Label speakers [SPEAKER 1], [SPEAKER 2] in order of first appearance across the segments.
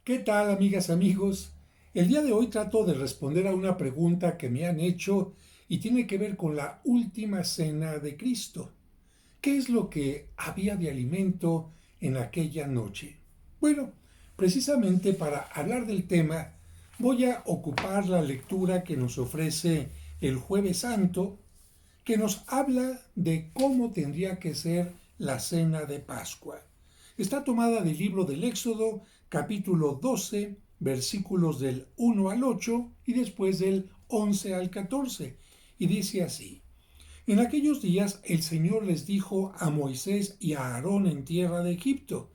[SPEAKER 1] ¿Qué tal, amigas, amigos? El día de hoy trato de responder a una pregunta que me han hecho y tiene que ver con la última cena de Cristo. ¿Qué es lo que había de alimento en aquella noche? Bueno, precisamente para hablar del tema, voy a ocupar la lectura que nos ofrece el Jueves Santo, que nos habla de cómo tendría que ser la cena de Pascua. Está tomada del libro del Éxodo, capítulo 12, versículos del 1 al 8 y después del 11 al 14. Y dice así: En aquellos días el Señor les dijo a Moisés y a Aarón en tierra de Egipto: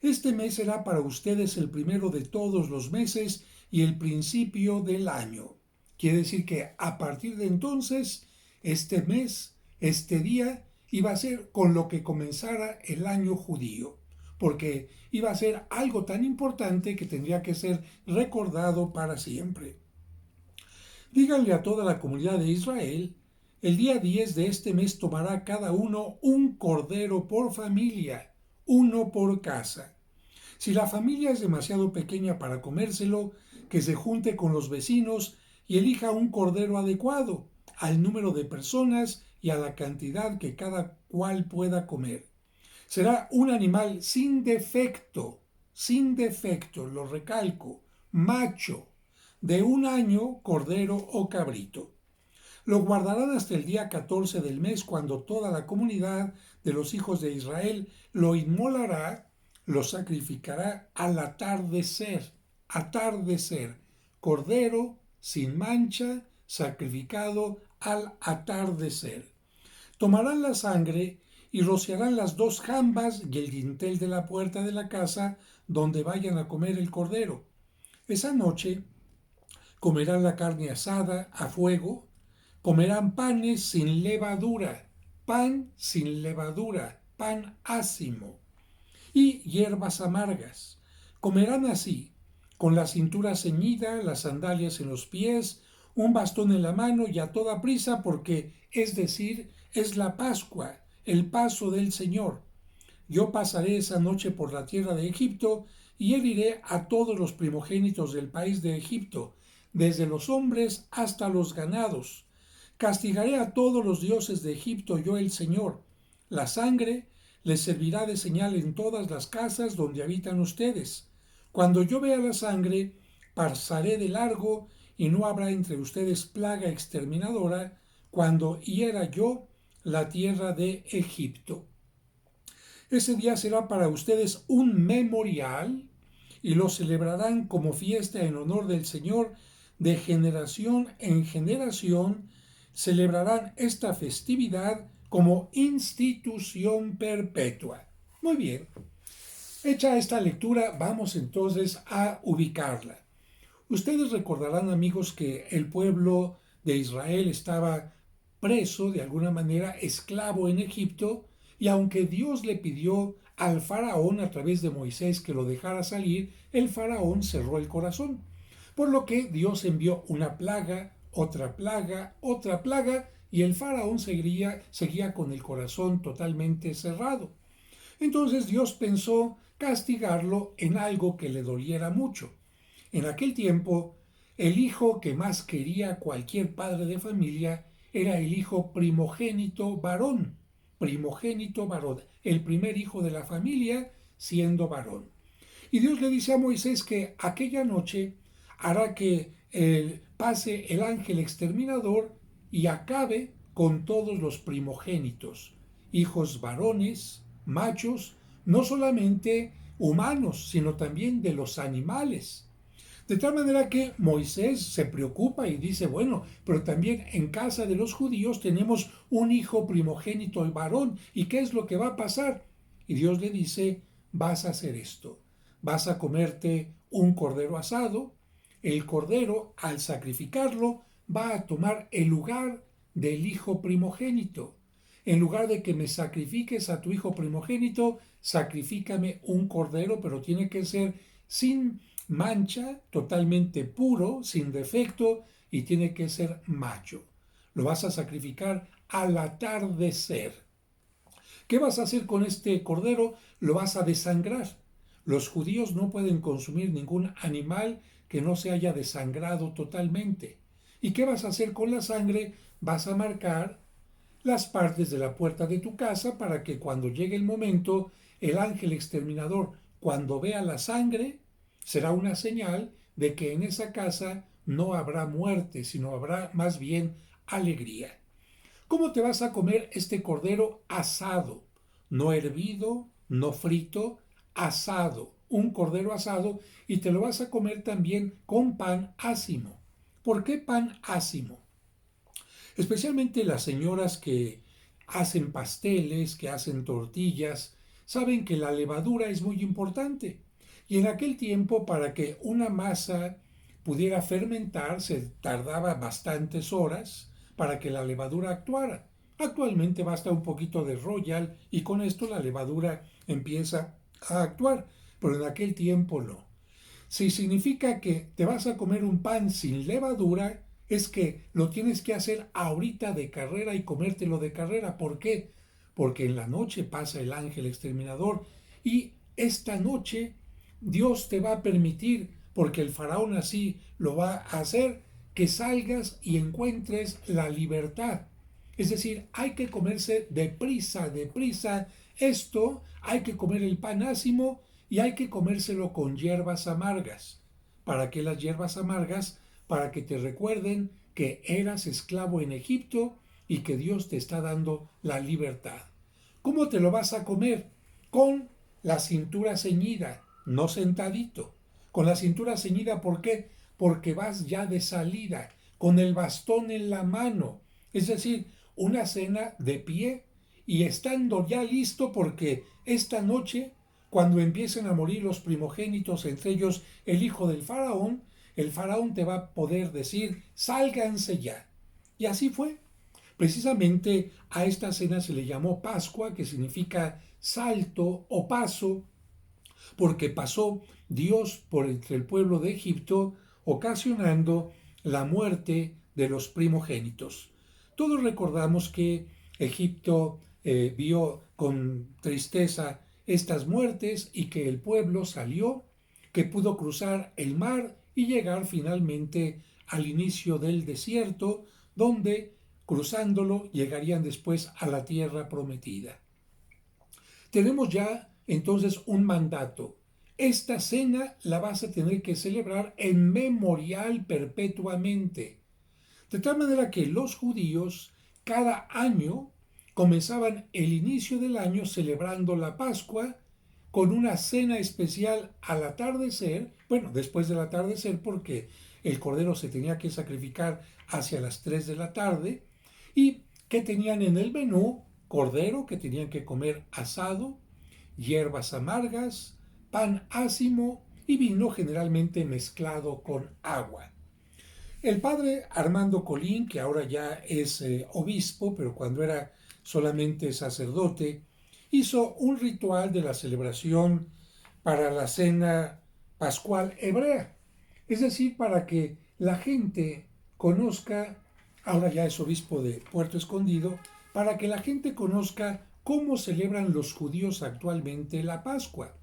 [SPEAKER 1] Este mes será para ustedes el primero de todos los meses y el principio del año. Quiere decir que a partir de entonces, este mes, este día, iba a ser con lo que comenzara el año judío, porque iba a ser algo tan importante que tendría que ser recordado para siempre. Díganle a toda la comunidad de Israel: el día 10 de este mes tomará cada uno un cordero por familia, uno por casa. Si la familia es demasiado pequeña para comérselo, que se junte con los vecinos y elija un cordero adecuado al número de personas y a la cantidad que cada cual pueda comer. Será un animal sin defecto, lo recalco, macho, de un año, cordero o cabrito. Lo guardarán hasta el día 14 del mes, cuando toda la comunidad de los hijos de Israel lo inmolará, lo sacrificará al atardecer. Atardecer. Cordero sin mancha, sacrificado al atardecer. Tomarán la sangre y rociarán las dos jambas y el dintel de la puerta de la casa donde vayan a comer el cordero. Esa noche comerán la carne asada a fuego, comerán panes sin levadura, pan sin levadura, pan ácimo, y hierbas amargas. Comerán así, con la cintura ceñida, las sandalias en los pies, un bastón en la mano y a toda prisa, porque, es decir, es la Pascua, el paso del Señor. Yo pasaré esa noche por la tierra de Egipto y heriré a todos los primogénitos del país de Egipto, desde los hombres hasta los ganados. Castigaré a todos los dioses de Egipto, yo el Señor. La sangre les servirá de señal en todas las casas donde habitan ustedes. Cuando yo vea la sangre, pasaré de largo y no habrá entre ustedes plaga exterminadora cuando hiera yo la tierra de Egipto. Ese día será para ustedes un memorial y lo celebrarán como fiesta en honor del Señor. De generación en generación celebrarán esta festividad como institución perpetua. Muy bien, hecha esta lectura, vamos entonces a ubicarla. Ustedes recordarán, amigos, que el pueblo de Israel estaba preso, de alguna manera, esclavo en Egipto, y aunque Dios le pidió al faraón a través de Moisés que lo dejara salir, el faraón cerró el corazón. Por lo que Dios envió una plaga, otra plaga, y el faraón seguía con el corazón totalmente cerrado. Entonces Dios pensó castigarlo en algo que le doliera mucho. En aquel tiempo, el hijo que más quería cualquier padre de familia era el hijo primogénito varón, el primer hijo de la familia siendo varón. Y Dios le dice a Moisés que aquella noche hará que pase el ángel exterminador y acabe con todos los primogénitos, hijos varones, machos, no solamente humanos, sino también de los animales. De tal manera que Moisés se preocupa y dice, bueno, pero también en casa de los judíos tenemos un hijo primogénito y varón, ¿y qué es lo que va a pasar? Y Dios le dice, vas a hacer esto, vas a comerte un cordero asado, el cordero al sacrificarlo va a tomar el lugar del hijo primogénito. En lugar de que me sacrifiques a tu hijo primogénito, sacrifícame un cordero, pero tiene que ser sin mancha, totalmente puro, sin defecto, y tiene que ser macho. Lo vas a sacrificar al atardecer. ¿Qué vas a hacer con este cordero? Lo vas a desangrar. Los judíos no pueden consumir ningún animal que no se haya desangrado totalmente. ¿Y qué vas a hacer con la sangre? Vas a marcar las partes de la puerta de tu casa para que cuando llegue el momento, el ángel exterminador, cuando vea la sangre, será una señal de que en esa casa no habrá muerte, sino habrá más bien alegría. ¿Cómo te vas a comer este cordero asado? No hervido, no frito, asado. Un cordero asado, y te lo vas a comer también con pan ácimo. ¿Por qué pan ácimo? Especialmente las señoras que hacen pasteles, que hacen tortillas, saben que la levadura es muy importante. Y en aquel tiempo, para que una masa pudiera fermentar, se tardaba bastantes horas para que la levadura actuara. Actualmente basta un poquito de Royal y con esto la levadura empieza a actuar, pero en aquel tiempo no. Si significa que te vas a comer un pan sin levadura, es que lo tienes que hacer ahorita de carrera y comértelo de carrera. ¿Por qué? Porque en la noche pasa el ángel exterminador y esta noche Dios te va a permitir, porque el faraón así lo va a hacer, que salgas y encuentres la libertad. Es decir, hay que comerse deprisa, deprisa esto, hay que comer el pan ácimo y hay que comérselo con hierbas amargas. ¿Para qué las hierbas amargas? Para que te recuerden que eras esclavo en Egipto y que Dios te está dando la libertad. ¿Cómo te lo vas a comer? Con la cintura ceñida, no sentadito. Con la cintura ceñida, ¿por qué? Porque vas ya de salida, con el bastón en la mano. Es decir, una cena de pie y estando ya listo porque esta noche, cuando empiecen a morir los primogénitos, entre ellos el hijo del faraón, el faraón te va a poder decir, sálganse ya. Y así fue. Precisamente a esta cena se le llamó Pascua, que significa salto o paso, porque pasó Dios por entre el pueblo de Egipto, ocasionando la muerte de los primogénitos. Todos recordamos que Egipto vio con tristeza estas muertes y que el pueblo salió, que pudo cruzar el mar y llegar finalmente al inicio del desierto, donde cruzándolo llegarían después a la tierra prometida. Tenemos ya entonces un mandato. Esta cena la vas a tener que celebrar en memorial perpetuamente. De tal manera que los judíos cada año comenzaban el inicio del año celebrando la Pascua con una cena especial al atardecer, bueno, después del atardecer porque el cordero se tenía que sacrificar hacia las 3 de la tarde, y que tenían en el menú cordero que tenían que comer asado, hierbas amargas, pan ácimo y vino generalmente mezclado con agua. El padre Armando Colín, que ahora ya es obispo, pero cuando era solamente sacerdote, hizo un ritual de la celebración para la cena pascual hebrea. Es decir, para que la gente conozca, ahora ya es obispo de Puerto Escondido, para que la gente conozca cómo celebran los judíos actualmente la Pascua.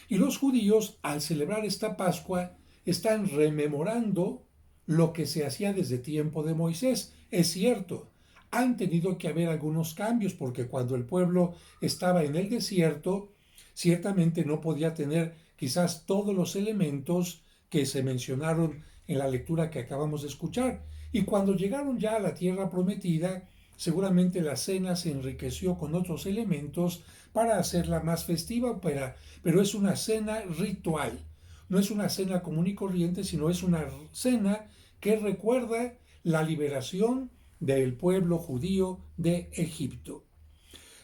[SPEAKER 1] Y los judíos, al celebrar esta Pascua, están rememorando lo que se hacía desde tiempo de Moisés. Es cierto, han tenido que haber algunos cambios porque cuando el pueblo estaba en el desierto, ciertamente no podía tener quizás todos los elementos que se mencionaron en la lectura que acabamos de escuchar. Y cuando llegaron ya a la tierra prometida, seguramente la cena se enriqueció con otros elementos para hacerla más festiva, pero es una cena ritual. No es una cena común y corriente, sino es una cena que recuerda la liberación del pueblo judío de Egipto.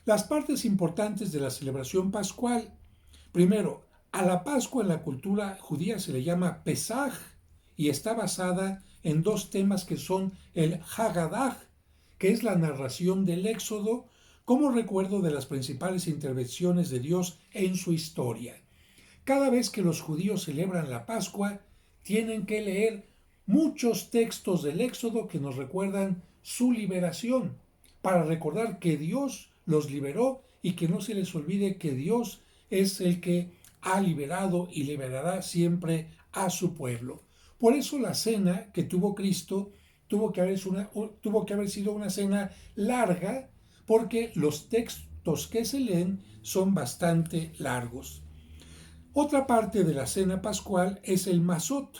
[SPEAKER 1] Las partes importantes de la celebración pascual. Primero, a la Pascua en la cultura judía se le llama Pesaj y está basada en dos temas que son el Haggadah, que es la narración del Éxodo, como recuerdo de las principales intervenciones de Dios en su historia. Cada vez que los judíos celebran la Pascua, tienen que leer muchos textos del Éxodo que nos recuerdan su liberación, para recordar que Dios los liberó y que no se les olvide que Dios es el que ha liberado y liberará siempre a su pueblo. Por eso la cena que tuvo Cristo tuvo que haber sido una cena larga, porque los textos que se leen son bastante largos. Otra parte de la cena pascual es el mazot,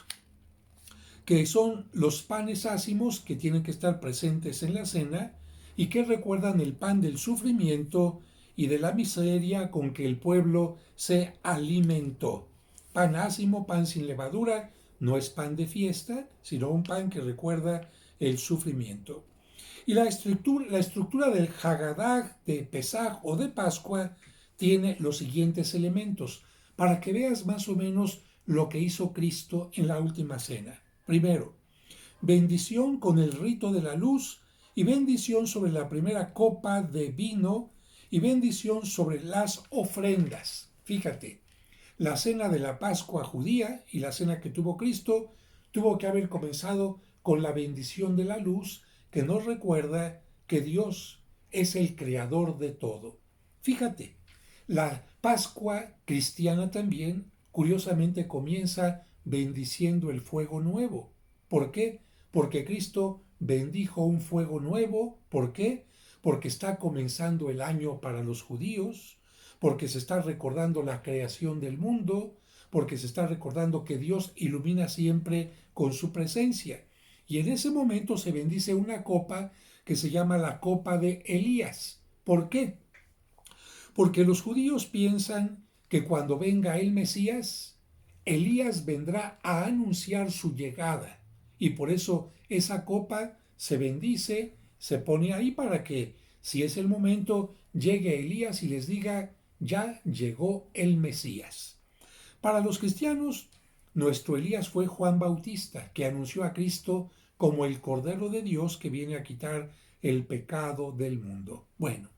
[SPEAKER 1] que son los panes ácimos que tienen que estar presentes en la cena y que recuerdan el pan del sufrimiento y de la miseria con que el pueblo se alimentó. Pan ácimo, pan sin levadura, no es pan de fiesta, sino un pan que recuerda el sufrimiento. Y la estructura del Hagadah, de Pesaj o de Pascua tiene los siguientes elementos, para que veas más o menos lo que hizo Cristo en la última cena. Primero, bendición con el rito de la luz y bendición sobre la primera copa de vino y bendición sobre las ofrendas. Fíjate, la cena de la Pascua judía y la cena que tuvo Cristo tuvo que haber comenzado con la bendición de la luz, que nos recuerda que Dios es el creador de todo. Fíjate, la Pascua cristiana también, curiosamente, comienza bendiciendo el fuego nuevo. ¿Por qué? Porque Cristo bendijo un fuego nuevo. ¿Por qué? Porque está comenzando el año para los judíos, porque se está recordando la creación del mundo, porque se está recordando que Dios ilumina siempre con su presencia. Y en ese momento se bendice una copa que se llama la copa de Elías. ¿Por qué? Porque los judíos piensan que cuando venga el Mesías, Elías vendrá a anunciar su llegada. Y por eso esa copa se bendice, se pone ahí para que, si es el momento, llegue Elías y les diga, ya llegó el Mesías. Para los cristianos, nuestro Elías fue Juan Bautista, que anunció a Cristo como el Cordero de Dios que viene a quitar el pecado del mundo. Bueno,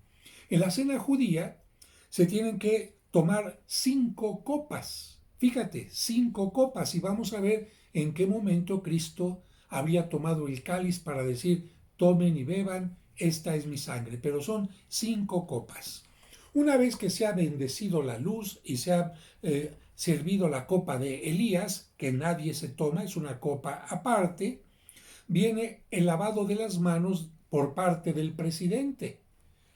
[SPEAKER 1] en la cena judía se tienen que tomar 5 copas. Fíjate, 5 copas, y vamos a ver en qué momento Cristo habría tomado el cáliz para decir, tomen y beban, esta es mi sangre, pero son 5 copas. Una vez que se ha bendecido la luz y se ha servido la copa de Elías, que nadie se toma, es una copa aparte, viene el lavado de las manos por parte del presidente,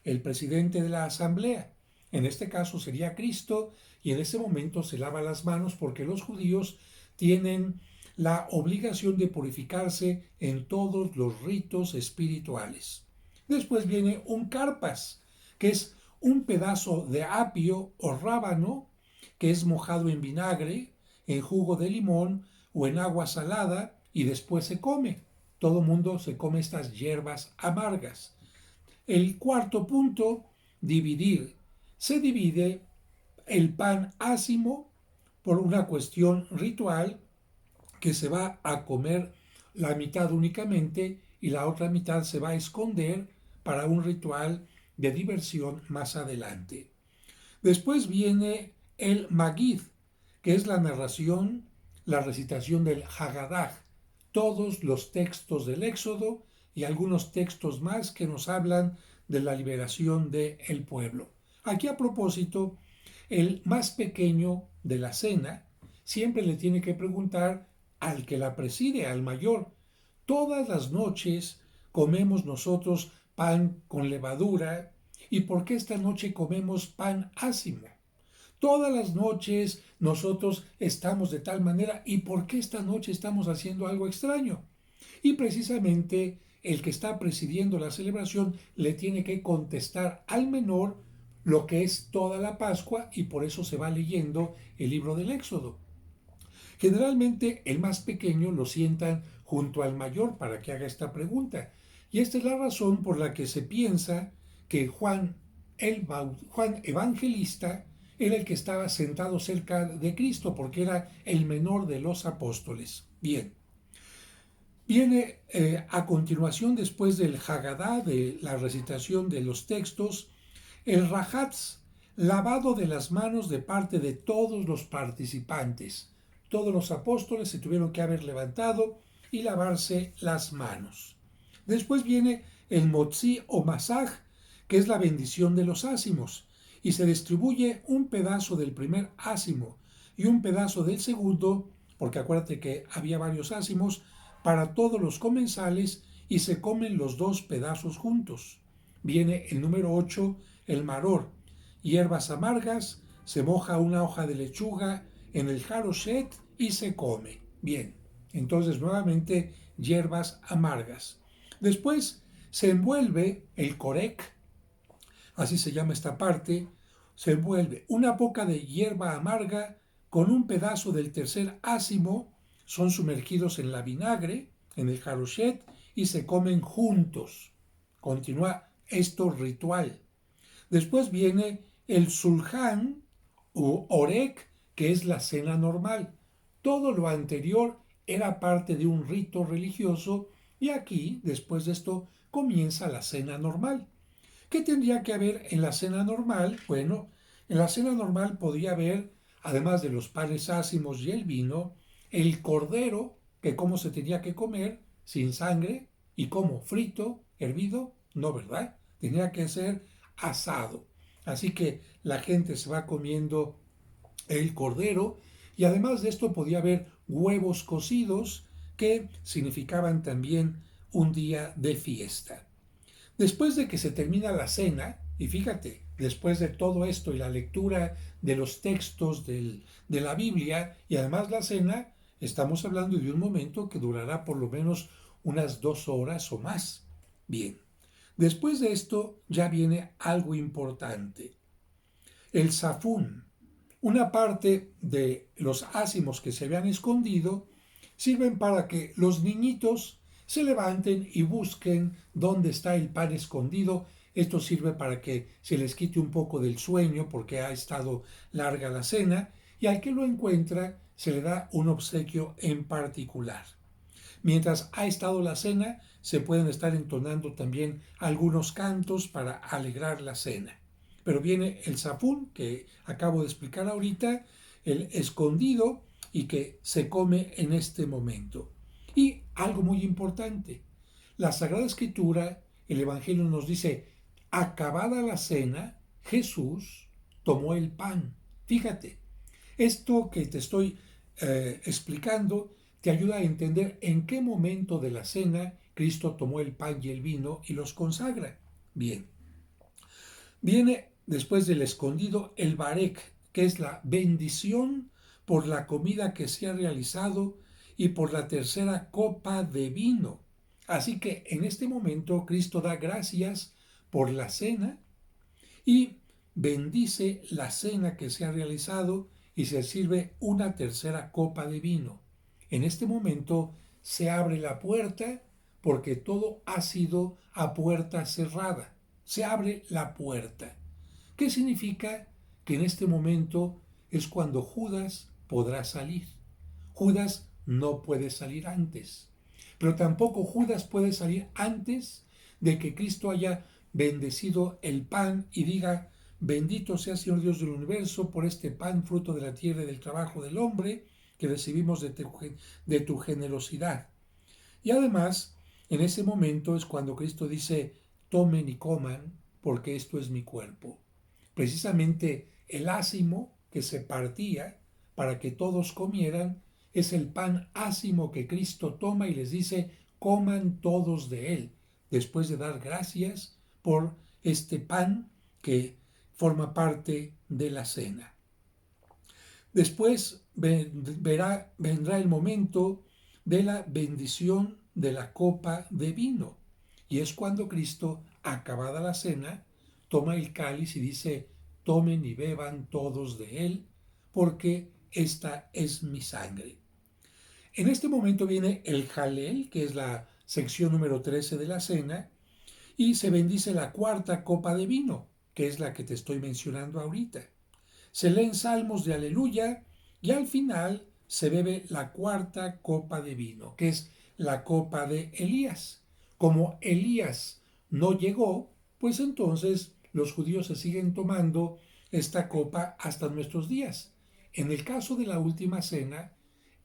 [SPEAKER 1] el presidente de la asamblea. En este caso sería Cristo, y en ese momento se lava las manos porque los judíos tienen la obligación de purificarse en todos los ritos espirituales. Después viene un carpas, que es un pedazo de apio o rábano que es mojado en vinagre, en jugo de limón o en agua salada y después se come. Todo mundo se come estas hierbas amargas. El cuarto punto, dividir. Se divide el pan ácimo por una cuestión ritual, que se va a comer la mitad únicamente y la otra mitad se va a esconder para un ritual de diversión más adelante. Después viene el Magid, que es la narración, la recitación del Hagadah, todos los textos del Éxodo y algunos textos más que nos hablan de la liberación del pueblo. Aquí, a propósito, el más pequeño de la cena siempre le tiene que preguntar al que la preside, al mayor, todas las noches comemos nosotros pan con levadura, ¿y por qué esta noche comemos pan ácimo? Todas las noches nosotros estamos de tal manera, ¿y por qué esta noche estamos haciendo algo extraño? Y precisamente el que está presidiendo la celebración le tiene que contestar al menor lo que es toda la Pascua, y por eso se va leyendo el libro del Éxodo. Generalmente el más pequeño lo sientan junto al mayor para que haga esta pregunta. Y esta es la razón por la que se piensa que Juan Evangelista era el que estaba sentado cerca de Cristo, porque era el menor de los apóstoles. Bien. Viene a continuación, después del Hagadah, de la recitación de los textos, el Rajatz, lavado de las manos de parte de todos los participantes. Todos los apóstoles se tuvieron que haber levantado y lavarse las manos. Después viene el Motzi o Masaj, que es la bendición de los ácimos. y se distribuye un pedazo del primer ácimo y un pedazo del segundo, porque acuérdate que había varios ácimos, para todos los comensales y se comen los dos pedazos juntos. Viene el número 8, el maror, hierbas amargas, se moja una hoja de lechuga en el jaroshet y se come. Bien, entonces nuevamente hierbas amargas. Después se envuelve el corec, así se llama esta parte, se envuelve una boca de hierba amarga con un pedazo del tercer ácimo, son sumergidos en la vinagre, en el jaroshet, y se comen juntos. Continúa esto ritual. Después viene el sulhan u orek, que es la cena normal. Todo lo anterior era parte de un rito religioso y aquí, después de esto, comienza la cena normal. ¿Qué tendría que haber en la cena normal? Bueno, en la cena normal podría haber, además de los panes ácimos y el vino, el cordero, que cómo se tenía que comer, sin sangre, y cómo, frito, hervido, no, ¿verdad? Tenía que ser asado. Así que la gente se va comiendo el cordero y además de esto podía haber huevos cocidos que significaban también un día de fiesta. Después de que se termina la cena, y fíjate, después de todo esto y la lectura de los textos de la Biblia y además la cena, estamos hablando de un momento que durará por lo menos unas 2 horas o más. Bien, después de esto ya viene algo importante. El zafún, una parte de los ácimos que se habían escondido, sirven para que los niñitos se levanten y busquen dónde está el pan escondido. Esto sirve para que se les quite un poco del sueño porque ha estado larga la cena y al que lo encuentra se le da un obsequio en particular. Mientras ha estado la cena, se pueden estar entonando también algunos cantos para alegrar la cena. Pero viene el zafún, que acabo de explicar ahorita, el escondido y que se come en este momento. Y algo muy importante, la Sagrada Escritura, el Evangelio nos dice, acabada la cena, Jesús tomó el pan. Fíjate, esto que te estoy explicando te ayuda a entender en qué momento de la cena Cristo tomó el pan y el vino y los consagra. Bien, viene después del escondido el barek, que es la bendición por la comida que se ha realizado y por la tercera copa de vino. Así que en este momento Cristo da gracias por la cena y bendice la cena que se ha realizado y se sirve una tercera copa de vino. En este momento se abre la puerta porque todo ha sido a puerta cerrada. Se abre la puerta. ¿Qué significa? Que en este momento es cuando Judas podrá salir. Judas no puede salir antes, pero tampoco Judas puede salir antes de que Cristo haya bendecido el pan y diga, bendito sea Señor Dios del universo por este pan, fruto de la tierra y del trabajo del hombre, que recibimos de tu generosidad. Y además, en ese momento es cuando Cristo dice, tomen y coman, porque esto es mi cuerpo. Precisamente el ácimo que se partía para que todos comieran es el pan ácimo que Cristo toma y les dice, coman todos de él, después de dar gracias por este pan que forma parte de la cena. Después vendrá el momento de la bendición de la copa de vino. Y es cuando Cristo, acabada la cena, toma el cáliz y dice, tomen y beban todos de él, porque esta es mi sangre. En este momento viene el jalel, que es la sección número 13 de la cena, y se bendice la cuarta copa de vino, que es la que te estoy mencionando ahorita. Se leen salmos de aleluya y al final se bebe la cuarta copa de vino, que es la copa de Elías. Como Elías no llegó, pues entonces los judíos se siguen tomando esta copa hasta nuestros días. En el caso de la última cena,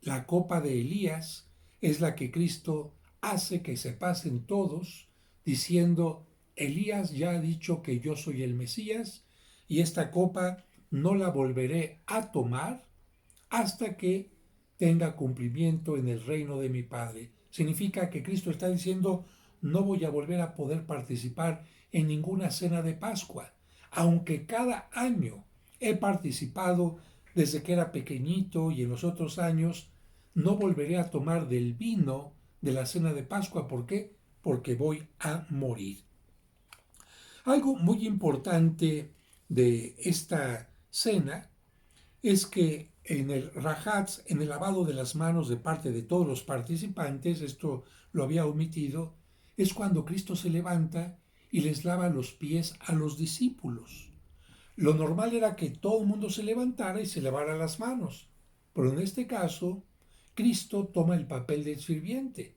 [SPEAKER 1] la copa de Elías es la que Cristo hace que se pasen todos, diciendo, Elías ya ha dicho que yo soy el Mesías, y esta copa no la volveré a tomar hasta que tenga cumplimiento en el reino de mi Padre. Significa que Cristo está diciendo, no voy a volver a poder participar en ninguna cena de Pascua, aunque cada año he participado desde que era pequeñito y en los otros años, no volveré a tomar del vino de la cena de Pascua. ¿Por qué? Porque voy a morir. Algo muy importante de esta cena es que en el rajatz, en el lavado de las manos de parte de todos los participantes, esto lo había omitido, es cuando Cristo se levanta y les lava los pies a los discípulos. Lo normal era que todo el mundo se levantara y se lavara las manos, pero en este caso, Cristo toma el papel del sirviente.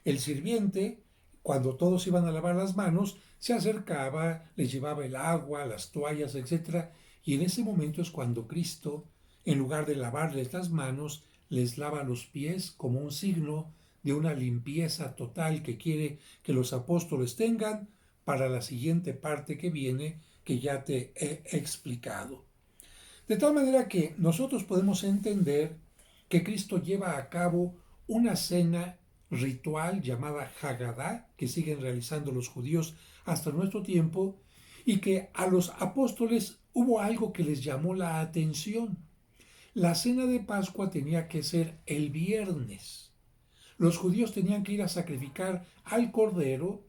[SPEAKER 1] El sirviente, cuando todos iban a lavar las manos, se acercaba, les llevaba el agua, las toallas, etc. Y en ese momento es cuando Cristo, en lugar de lavarles las manos, les lava los pies como un signo de una limpieza total que quiere que los apóstoles tengan para la siguiente parte que viene, que ya te he explicado. De tal manera que nosotros podemos entender que Cristo lleva a cabo una cena ritual llamada Haggadah, que siguen realizando los judíos hasta nuestro tiempo, y que a los apóstoles hubo algo que les llamó la atención. La cena de Pascua tenía que ser el viernes. Los judíos tenían que ir a sacrificar al cordero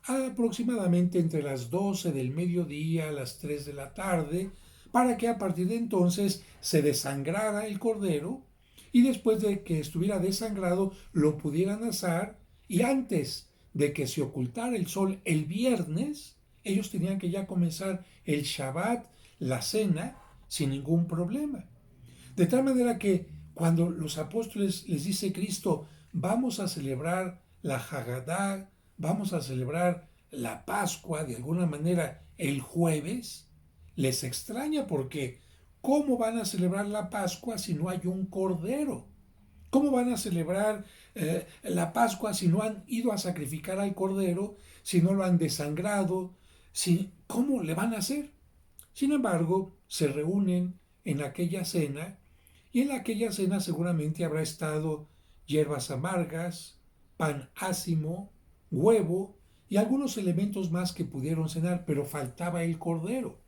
[SPEAKER 1] aproximadamente entre las 12 del mediodía a las 3 de la tarde, para que a partir de entonces se desangrara el cordero y después de que estuviera desangrado lo pudieran asar, y antes de que se ocultara el sol el viernes, ellos tenían que ya comenzar el Shabbat, la cena, sin ningún problema. De tal manera que cuando los apóstoles les dice Cristo, vamos a celebrar la Haggadah, vamos a celebrar la Pascua de alguna manera el jueves, les extraña porque ¿cómo van a celebrar la Pascua si no hay un cordero? ¿Cómo van a celebrar la Pascua si no han ido a sacrificar al cordero, si no lo han desangrado? ¿Cómo le van a hacer? Sin embargo, se reúnen en aquella cena, y en aquella cena seguramente habrá estado hierbas amargas, pan ácimo, huevo y algunos elementos más que pudieron cenar, pero faltaba el cordero.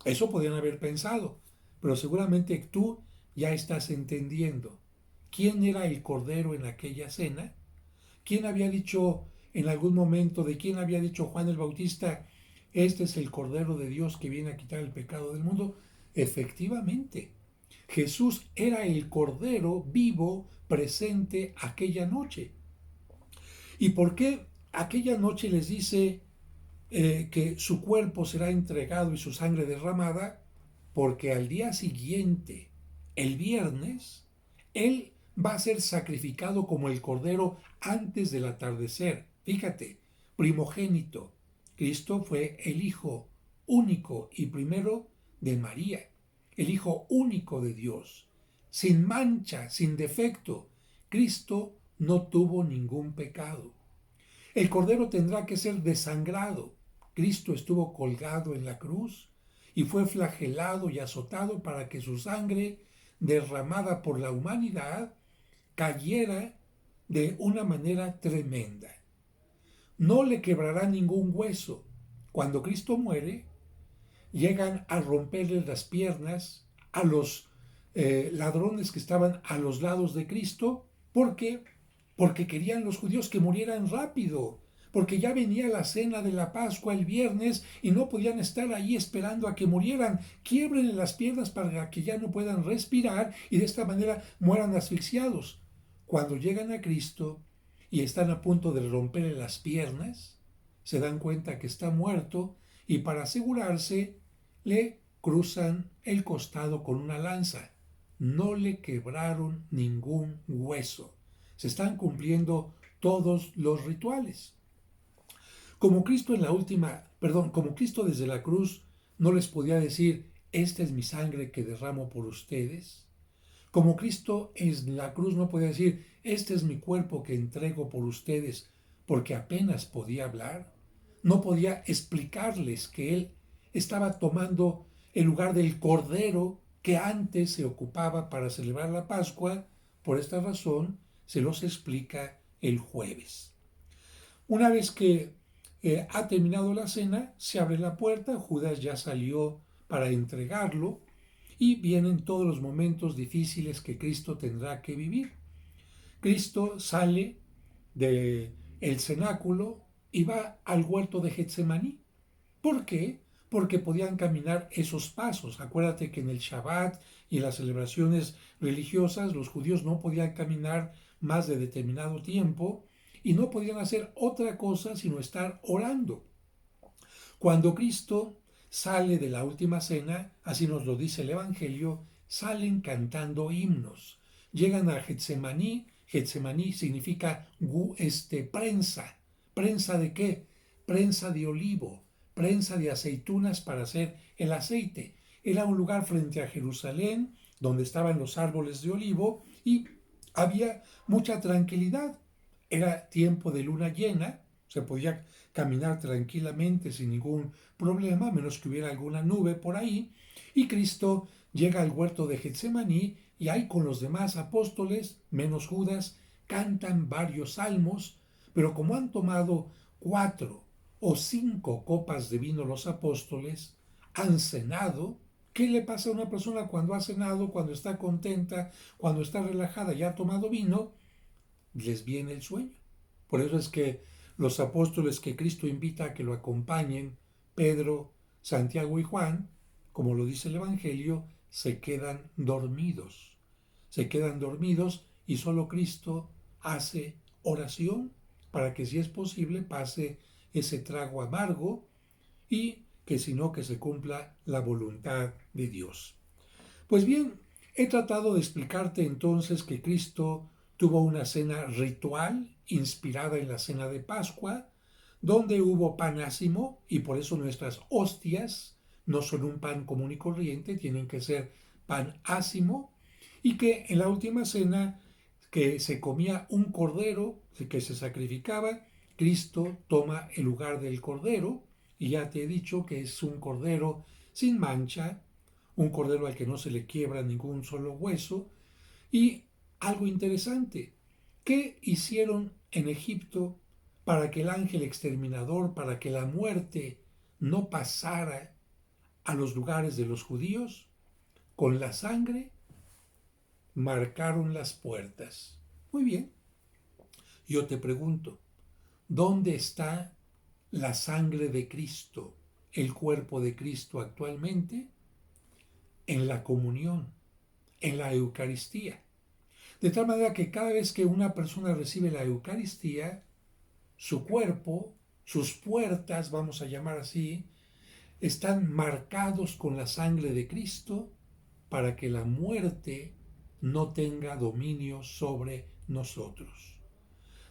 [SPEAKER 1] Eso podían haber pensado, pero seguramente tú ya estás entendiendo quién era el cordero en aquella cena. ¿Quién había dicho en algún momento, de quién había dicho Juan el Bautista, este es el Cordero de Dios que viene a quitar el pecado del mundo? Efectivamente, Jesús era el Cordero vivo presente aquella noche. ¿Y por qué aquella noche les dice que su cuerpo será entregado y su sangre derramada? Porque al día siguiente, el viernes, Él va a ser sacrificado como el Cordero antes del atardecer. Fíjate, primogénito. Cristo fue el Hijo único y primero de María, el Hijo único de Dios, sin mancha, sin defecto. Cristo no tuvo ningún pecado. El Cordero tendrá que ser desangrado. Cristo estuvo colgado en la cruz y fue flagelado y azotado para que su sangre, derramada por la humanidad, cayera de una manera tremenda. No le quebrará ningún hueso. Cuando Cristo muere, llegan a romperle las piernas a los ladrones que estaban a los lados de Cristo. ¿Por qué? Porque querían los judíos que murieran rápido, porque ya venía la cena de la Pascua el viernes y no podían estar ahí esperando a que murieran. Quiébrenle las piernas para que ya no puedan respirar y de esta manera mueran asfixiados. Cuando llegan a Cristo y están a punto de romperle las piernas, se dan cuenta que está muerto y para asegurarse le cruzan el costado con una lanza. No le quebraron ningún hueso. Se están cumpliendo todos los rituales. Como Cristo como Cristo desde la cruz no les podía decir, esta es mi sangre que derramo por ustedes. Como Cristo en la cruz no podía decir, este es mi cuerpo que entrego por ustedes, porque apenas podía hablar. No podía explicarles que Él estaba tomando en lugar del cordero que antes se ocupaba para celebrar la Pascua. Por esta razón se los explica el jueves. Una vez que ha terminado la cena, se abre la puerta, Judas ya salió para entregarlo y vienen todos los momentos difíciles que Cristo tendrá que vivir. Cristo sale del cenáculo y va al huerto de Getsemaní. ¿Por qué? Porque podían caminar esos pasos. Acuérdate que en el Shabbat y en las celebraciones religiosas los judíos no podían caminar más de determinado tiempo y no podían hacer otra cosa sino estar orando. Cuando Cristo sale de la última cena, así nos lo dice el Evangelio, salen cantando himnos. Llegan a Getsemaní. Getsemaní significa prensa. ¿Prensa de qué? Prensa de olivo, prensa de aceitunas para hacer el aceite. Era un lugar frente a Jerusalén donde estaban los árboles de olivo y había mucha tranquilidad. Era tiempo de luna llena, se podía caminar tranquilamente sin ningún problema, a menos que hubiera alguna nube por ahí, y Cristo llega al huerto de Getsemaní y ahí con los demás apóstoles, menos Judas, cantan varios salmos, pero como han tomado 4 o 5 copas de vino los apóstoles, han cenado. ¿Qué le pasa a una persona cuando ha cenado, cuando está contenta, cuando está relajada y ha tomado vino? Les viene el sueño. Por eso es que los apóstoles que Cristo invita a que lo acompañen, Pedro, Santiago y Juan, como lo dice el Evangelio, se quedan dormidos. Se quedan dormidos y solo Cristo hace oración para que, si es posible, pase ese trago amargo y que si no, que se cumpla la voluntad de Dios. Pues bien, he tratado de explicarte entonces que Cristo tuvo una cena ritual inspirada en la cena de Pascua, donde hubo pan ácimo, y por eso nuestras hostias no son un pan común y corriente, tienen que ser pan ácimo, y que en la última cena que se comía un cordero que se sacrificaba, Cristo toma el lugar del cordero, y ya te he dicho que es un cordero sin mancha, un cordero al que no se le quiebra ningún solo hueso. Y algo interesante, ¿qué hicieron en Egipto para que el ángel exterminador, para que la muerte no pasara a los lugares de los judíos? Con la sangre marcaron las puertas. Muy bien, yo te pregunto, ¿dónde está la sangre de Cristo, el cuerpo de Cristo actualmente? En la comunión, en la Eucaristía. De tal manera que cada vez que una persona recibe la Eucaristía, su cuerpo, sus puertas, vamos a llamar así, están marcados con la sangre de Cristo para que la muerte no tenga dominio sobre nosotros.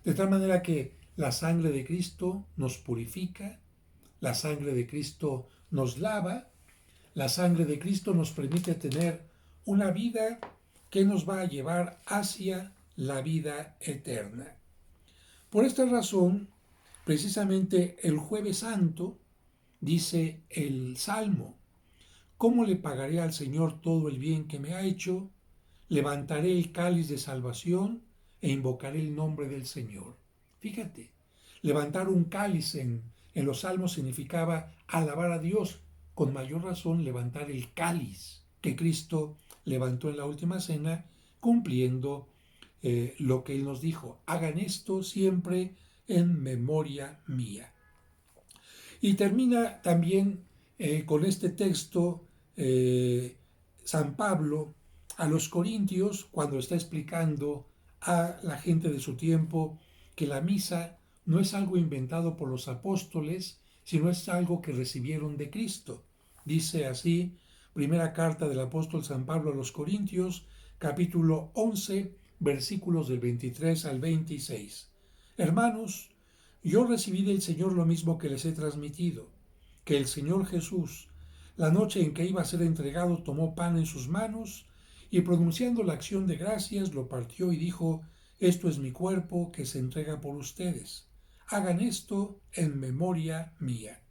[SPEAKER 1] De tal manera que la sangre de Cristo nos purifica, la sangre de Cristo nos lava, la sangre de Cristo nos permite tener una vida que nos va a llevar hacia la vida eterna. Por esta razón, precisamente el Jueves Santo, dice el Salmo: ¿cómo le pagaré al Señor todo el bien que me ha hecho? Levantaré el cáliz de salvación e invocaré el nombre del Señor. Fíjate, levantar un cáliz en los salmos significaba alabar a Dios. Con mayor razón, levantar el cáliz que Cristo levantó en la última cena, cumpliendo lo que Él nos dijo: hagan esto siempre en memoria mía. Y termina también con este texto San Pablo a los Corintios, cuando está explicando a la gente de su tiempo que la misa no es algo inventado por los apóstoles, sino es algo que recibieron de Cristo. Dice así, primera carta del apóstol San Pablo a los Corintios, capítulo 11, versículos del 23 al 26. Hermanos, yo recibí del Señor lo mismo que les he transmitido, que el Señor Jesús, la noche en que iba a ser entregado, tomó pan en sus manos y, pronunciando la acción de gracias, lo partió y dijo: esto es mi cuerpo que se entrega por ustedes. Hagan esto en memoria mía.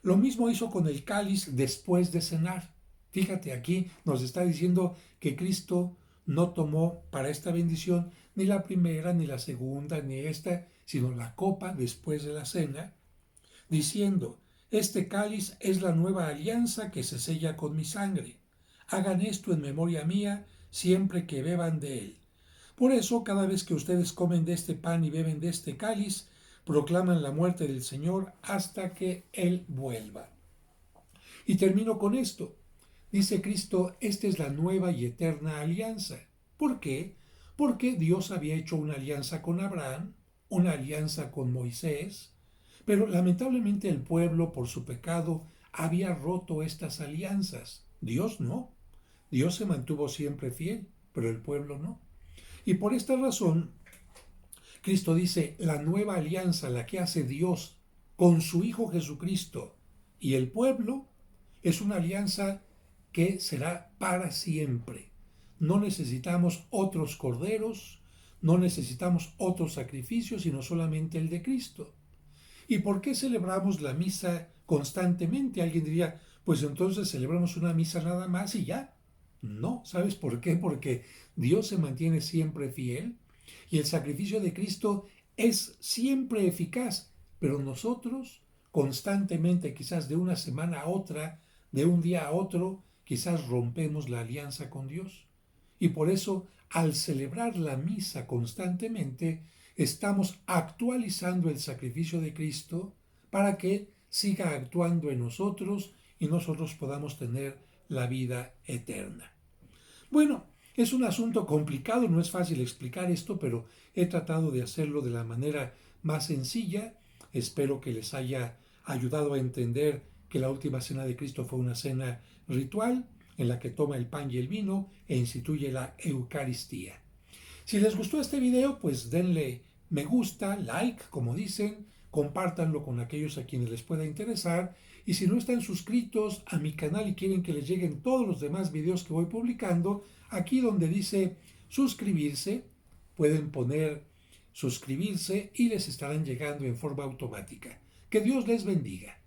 [SPEAKER 1] Lo mismo hizo con el cáliz después de cenar. Fíjate, aquí nos está diciendo que Cristo no tomó para esta bendición ni la primera, ni la segunda, ni esta, sino la copa después de la cena, diciendo, este cáliz es la nueva alianza que se sella con mi sangre. Hagan esto en memoria mía siempre que beban de él. Por eso, cada vez que ustedes comen de este pan y beben de este cáliz, proclaman la muerte del Señor hasta que Él vuelva. Y termino con esto. Dice Cristo, esta es la nueva y eterna alianza. ¿Por qué? Porque Dios había hecho una alianza con Abraham, una alianza con Moisés, pero lamentablemente el pueblo, por su pecado, había roto estas alianzas. Dios no. Dios se mantuvo siempre fiel, pero el pueblo no. Y por esta razón, Cristo dice, la nueva alianza, la que hace Dios con su Hijo Jesucristo y el pueblo, es una alianza que será para siempre. No necesitamos otros corderos, no necesitamos otros sacrificios, sino solamente el de Cristo. ¿Y por qué celebramos la misa constantemente? Alguien diría, pues entonces celebramos una misa nada más y ya. No, ¿sabes por qué? Porque Dios se mantiene siempre fiel y el sacrificio de Cristo es siempre eficaz, pero nosotros constantemente, quizás de una semana a otra, de un día a otro, quizás rompemos la alianza con Dios. Y por eso, al celebrar la misa constantemente, estamos actualizando el sacrificio de Cristo para que siga actuando en nosotros y nosotros podamos tener la vida eterna. Bueno, es un asunto complicado, no es fácil explicar esto, pero he tratado de hacerlo de la manera más sencilla. Espero que les haya ayudado a entender que la última cena de Cristo fue una cena ritual en la que toma el pan y el vino e instituye la Eucaristía. Si les gustó este video, pues denle me gusta, like, como dicen, compártanlo con aquellos a quienes les pueda interesar y si no están suscritos a mi canal y quieren que les lleguen todos los demás videos que voy publicando, aquí donde dice suscribirse, pueden poner suscribirse y les estarán llegando en forma automática. Que Dios les bendiga.